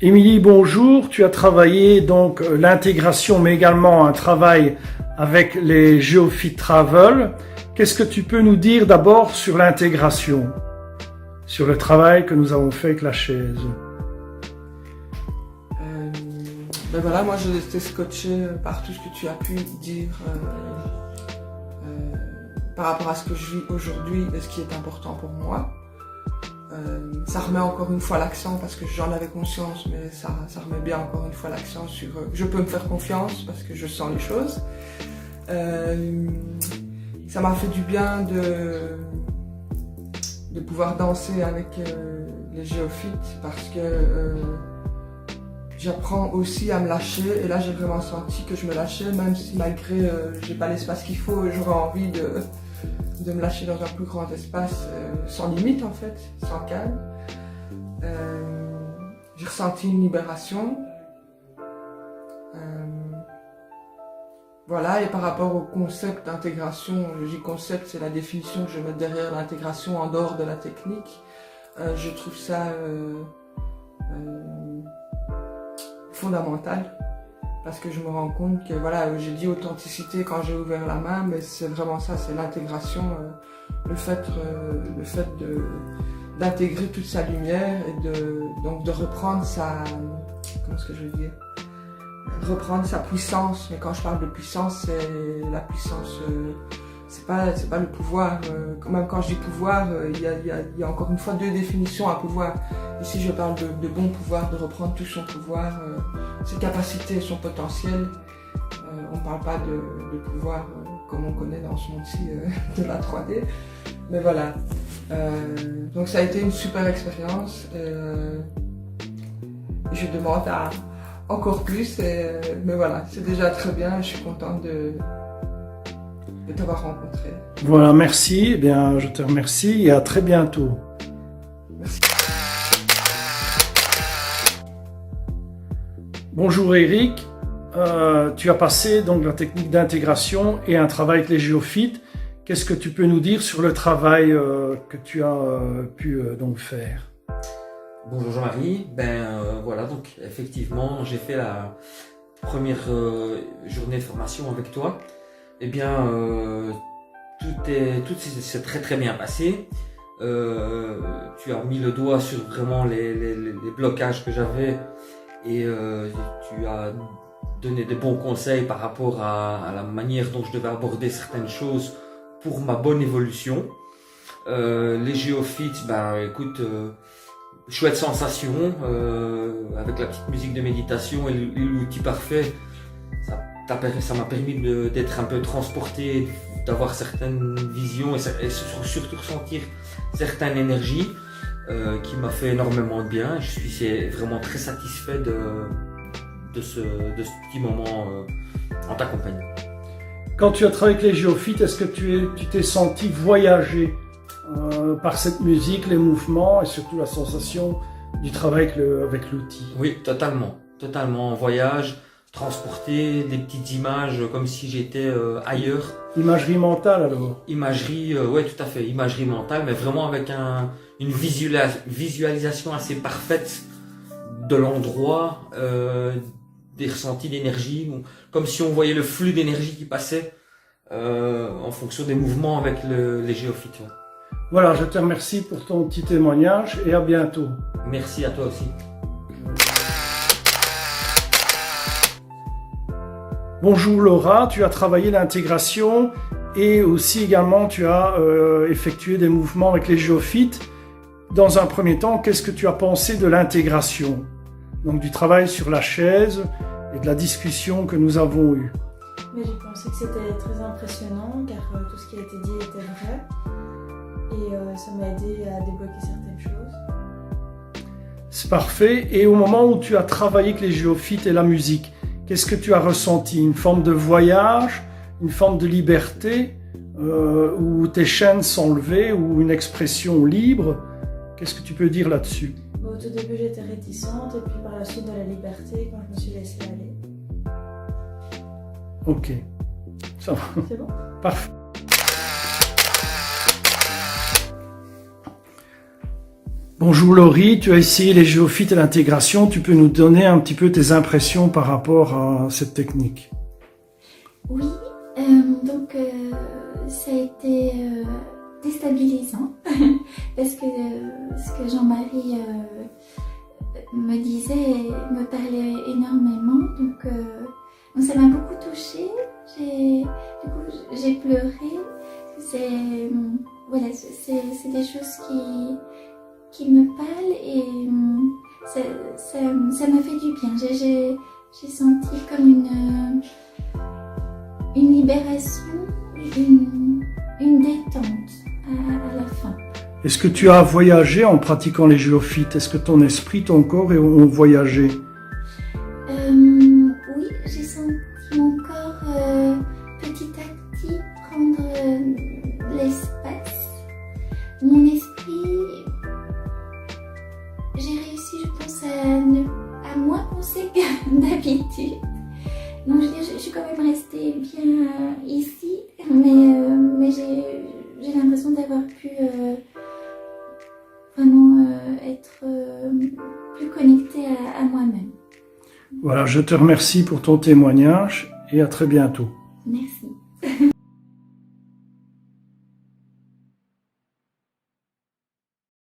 Émilie, bonjour. Tu as travaillé donc l'intégration, mais également un travail avec les Geofit Travel. Qu'est-ce que tu peux nous dire d'abord sur l'intégration, sur le travail que nous avons fait avec la chaise? Ben voilà, moi j'ai été scotché par tout ce que tu as pu dire par rapport à ce que je vis aujourd'hui et ce qui est important pour moi. Ça remet encore une fois l'accent, parce que j'en avais conscience, mais ça remet bien encore une fois l'accent sur je peux me faire confiance parce que je sens les choses. Ça m'a fait du bien de pouvoir danser avec les géophytes, parce que j'apprends aussi à me lâcher, et là j'ai vraiment senti que je me lâchais, même si malgré j'ai pas l'espace qu'il faut, j'aurais envie de me lâcher dans un plus grand espace, sans limite en fait, sans calme. J'ai ressenti une libération. Voilà, et par rapport au concept d'intégration, le J-concept, c'est la définition que je mets derrière l'intégration en dehors de la technique. Je trouve ça fondamental, parce que je me rends compte que, voilà, j'ai dit authenticité quand j'ai ouvert la main, mais c'est vraiment ça, c'est l'intégration, le fait d'intégrer toute sa lumière et donc de reprendre sa, comment est-ce que je veux dire, reprendre sa puissance. Mais quand je parle de puissance, c'est la puissance, c'est pas le pouvoir. Même quand je dis pouvoir, il y a encore une fois deux définitions à pouvoir. Ici je parle de bon pouvoir, de reprendre tout son pouvoir, ses capacités, son potentiel. On ne parle pas de pouvoir comme on connaît dans ce monde-ci de la 3D. Mais voilà. Donc ça a été une super expérience. Je demande à encore plus, mais voilà, c'est déjà très bien. Je suis contente de t'avoir rencontré. Voilà, merci. Eh bien, je te remercie et à très bientôt. Merci. Bonjour Eric. Tu as passé donc la technique d'intégration et un travail avec les géophytes. Qu'est-ce que tu peux nous dire sur le travail que tu as pu donc faire? Bonjour Jean-Marie, voilà, donc effectivement j'ai fait la première journée de formation avec toi. Eh bien tout s'est très bien passé. Tu as mis le doigt sur vraiment les blocages que j'avais, et tu as donné des bons conseils par rapport à la manière dont je devais aborder certaines choses pour ma bonne évolution. Les géophytes, écoute, chouette sensation, avec la petite musique de méditation et l'outil parfait. Ça m'a permis d'être un peu transporté, d'avoir certaines visions et surtout ressentir certaines énergies, qui m'a fait énormément de bien. Je suis vraiment très satisfait de ce petit moment en ta compagnie. Quand tu as travaillé avec les géophytes, est-ce que tu t'es senti voyager par cette musique, les mouvements et surtout la sensation du travail avec l'outil? Oui, totalement en voyage, transporter des petites images comme si j'étais ailleurs. Imagerie mentale alors? Imagerie, ouais, tout à fait, imagerie mentale, mais vraiment avec une visualisation assez parfaite de l'endroit, des ressentis d'énergie, comme si on voyait le flux d'énergie qui passait en fonction des mouvements avec les géophytes. Ouais. Voilà, je te remercie pour ton petit témoignage et à bientôt. Merci à toi aussi. Bonjour Laura, tu as travaillé l'intégration et aussi également tu as effectué des mouvements avec les géophytes. Dans un premier temps, qu'est-ce que tu as pensé de l'intégration? Donc du travail sur la chaise et de la discussion que nous avons eue. Mais j'ai pensé que c'était très impressionnant, car tout ce qui a été dit était vrai. Et ça m'a aidé à débloquer certaines choses. C'est parfait. Et au moment où tu as travaillé avec les géophytes et la musique, qu'est-ce que tu as ressenti? Une forme de voyage, une forme de liberté, où tes chaînes sont levées, ou une expression libre? Qu'est-ce que tu peux dire là-dessus? Au tout début j'étais réticente, et puis par la suite de la liberté quand je me suis laissée aller. Ok, ça va. C'est bon? Bonjour Laurie, tu as essayé les géophytes et l'intégration. Tu peux nous donner un petit peu tes impressions par rapport à cette technique? Oui, donc ça a été déstabilisant parce que ce que Jean-Marie me disait me parlait énormément, donc ça m'a beaucoup touchée. Du coup, j'ai pleuré. Voilà, c'est des choses qui me parlent et ça m'a fait du bien. J'ai senti comme une libération, une détente à la fin. Est-ce que tu as voyagé en pratiquant les géophytes? Est-ce que ton esprit, ton corps ont voyagé? Oui, j'ai senti mon corps petit à petit prendre l'espace. Mon esprit, j'ai réussi, je pense, à moins penser que d'habitude. Donc je suis quand même restée bien ici, mais j'ai l'impression d'avoir pu vraiment être plus connectée à moi-même. Voilà, je te remercie pour ton témoignage et à très bientôt. Merci.